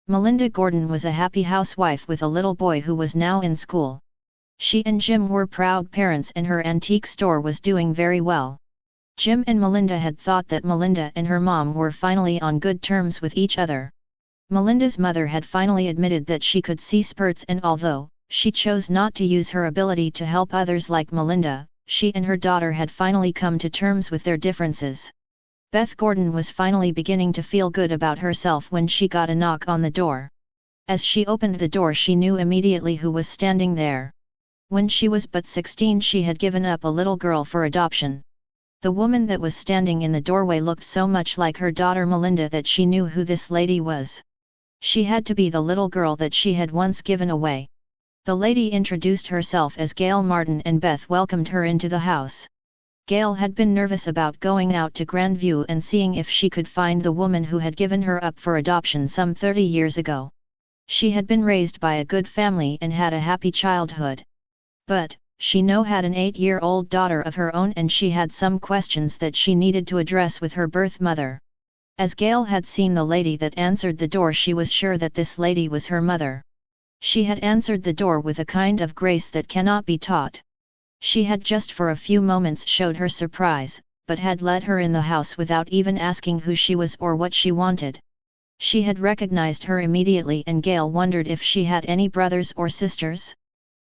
Melinda Gordon was a happy housewife with a little boy who was now in school. She and Jim were proud parents and her antique store was doing very well. Jim and Melinda had thought that Melinda and her mom were finally on good terms with each other. Melinda's mother had finally admitted that she could see spurts, and although she chose not to use her ability to help others like Melinda, she and her daughter had finally come to terms with their differences. Beth Gordon was finally beginning to feel good about herself when she got a knock on the door. As she opened the door, she knew immediately who was standing there. When she was but 16, she had given up a little girl for adoption. The woman that was standing in the doorway looked so much like her daughter Melinda that she knew who this lady was. She had to be the little girl that she had once given away. The lady introduced herself as Gail Martin and Beth welcomed her into the house. Gail had been nervous about going out to Grandview and seeing if she could find the woman who had given her up for adoption some 30 years ago. She had been raised by a good family and had a happy childhood. But, she now had an 8-year-old daughter of her own, and she had some questions that she needed to address with her birth mother. As Gail had seen the lady that answered the door, she was sure that this lady was her mother. She had answered the door with a kind of grace that cannot be taught. She had just for a few moments showed her surprise, but had let her in the house without even asking who she was or what she wanted. She had recognized her immediately, and Gail wondered if she had any brothers or sisters.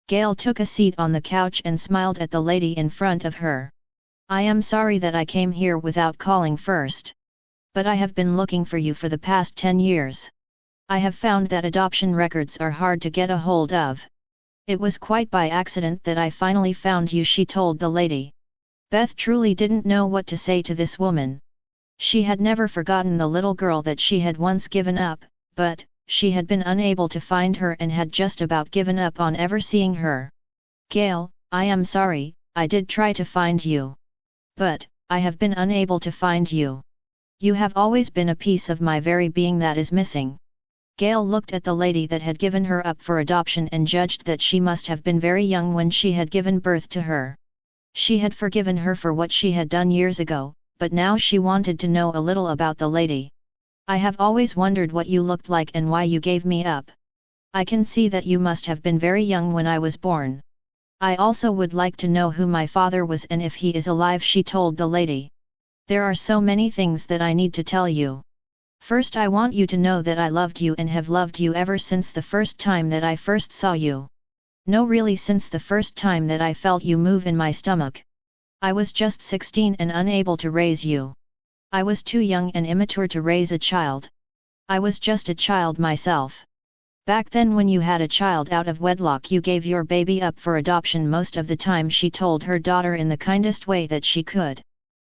Gail took a seat on the couch and smiled at the lady in front of her. "I am sorry that I came here without calling first. But I have been looking for you for the past 10 years. I have found that adoption records are hard to get a hold of. It was quite by accident that I finally found you," she told the lady. Beth truly didn't know what to say to this woman. She had never forgotten the little girl that she had once given up, but she had been unable to find her and had just about given up on ever seeing her. "Gail, I am sorry, I did try to find you. But I have been unable to find you. You have always been a piece of my very being that is missing." Gail looked at the lady that had given her up for adoption and judged that she must have been very young when she had given birth to her. She had forgiven her for what she had done years ago, but now she wanted to know a little about the lady. "I have always wondered what you looked like and why you gave me up. I can see that you must have been very young when I was born. I also would like to know who my father was and if he is alive," she told the lady. "There are so many things that I need to tell you. First, I want you to know that I loved you and have loved you ever since the first time that I first saw you. No, really, since the first time that I felt you move in my stomach. I was just 16 and unable to raise you. I was too young and immature to raise a child. I was just a child myself. Back then, when you had a child out of wedlock, you gave your baby up for adoption most of the time," she told her daughter in the kindest way that she could.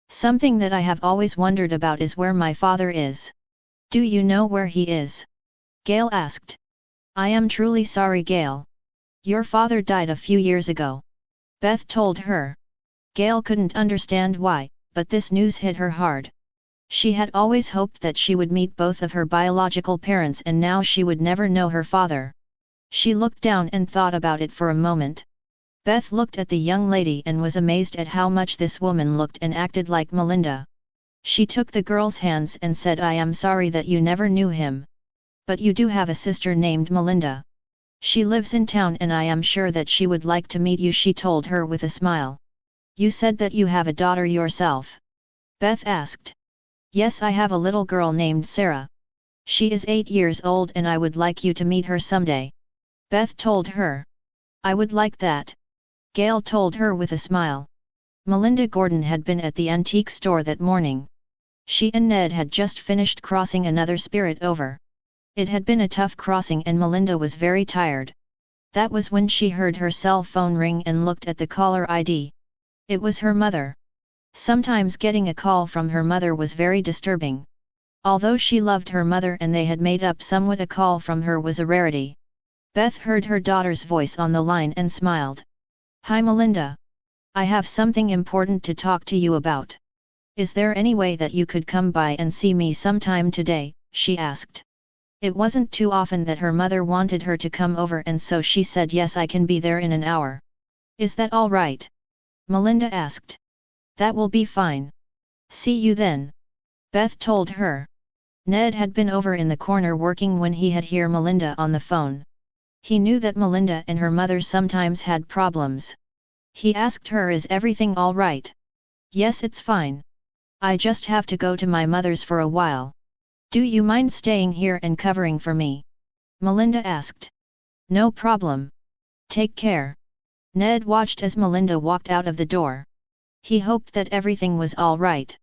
"Something that I have always wondered about is where my father is. Do you know where he is?" Gail asked. "I am truly sorry, Gail. Your father died a few years ago," Beth told her. Gail couldn't understand why, but this news hit her hard. She had always hoped that she would meet both of her biological parents, and now she would never know her father. She looked down and thought about it for a moment. Beth looked at the young lady and was amazed at how much this woman looked and acted like Melinda. She took the girl's hands and said, "I am sorry that you never knew him. But you do have a sister named Melinda. She lives in town and I am sure that she would like to meet you," she told her with a smile. "You said that you have a daughter yourself?" Beth asked. "Yes, I have a little girl named Sarah. She is 8 years old and I would like you to meet her someday," Beth told her. "I would like that," Gail told her with a smile. Melinda Gordon had been at the antique store that morning. She and Ned had just finished crossing another spirit over. It had been a tough crossing and Melinda was very tired. That was when she heard her cell phone ring and looked at the caller ID. It was her mother. Sometimes getting a call from her mother was very disturbing. Although she loved her mother and they had made up somewhat, a call from her was a rarity. Beth heard her daughter's voice on the line and smiled. "Hi Melinda. I have something important to talk to you about. Is there any way that you could come by and see me sometime today?" she asked. It wasn't too often that her mother wanted her to come over, and so she said, "Yes, I can be there in an hour." "Is that all right?" Melinda asked. "That will be fine. See you then," Beth told her. Ned had been over in the corner working when he had heard Melinda on the phone. He knew that Melinda and her mother sometimes had problems. He asked her, "Is everything all right?" "Yes, it's fine. I just have to go to my mother's for a while. Do you mind staying here and covering for me?" Melinda asked. "No problem. Take care." Ned watched as Melinda walked out of the door. He hoped that everything was all right.